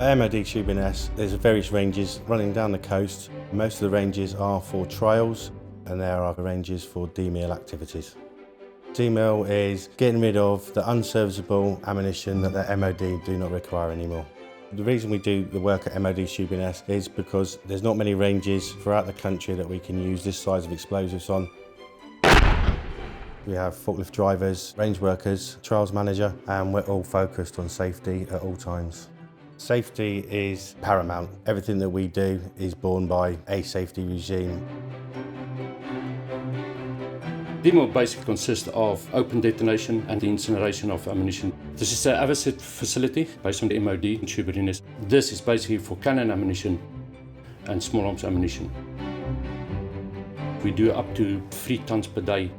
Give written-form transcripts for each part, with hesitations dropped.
At MOD Shoeburyness, there's various ranges running down the coast. Most of the ranges are for trials, and there are ranges for DMIL activities. DMIL is getting rid of the unserviceable ammunition that the MOD do not require anymore. The reason we do the work at MOD Shoeburyness is because there's not many ranges throughout the country that we can use this size of explosives on. We have forklift drivers, range workers, trials manager, and we're all focused on safety at all times. Safety is paramount. Everything that we do is borne by a safety regime. DMIL basically consists of open detonation and the incineration of ammunition. This is an AVASIT facility based on the MOD in Shoeburyness. This is basically for cannon ammunition and small arms ammunition. We do up to 3 tons per day,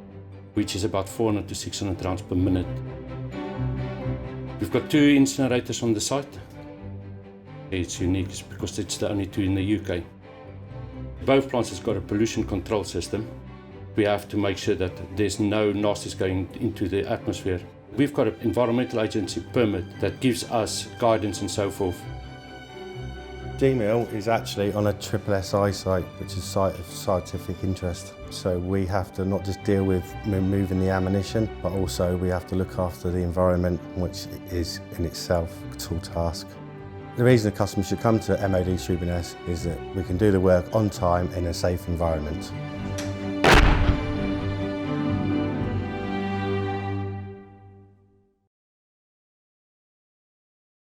which is about 400 to 600 rounds per minute. We've got 2 incinerators on the site. It's unique because it's the only 2 in the UK. Both plants have got a pollution control system. We have to make sure that there's no nasties going into the atmosphere. We've got an environmental agency permit that gives us guidance and so forth. DMIL is actually on a SSSI site, which is a site of scientific interest. So we have to not just deal with removing the ammunition, but also we have to look after the environment, which is in itself a tall task. The reason a customer should come to MOD Shoeburyness is that we can do the work on time in a safe environment.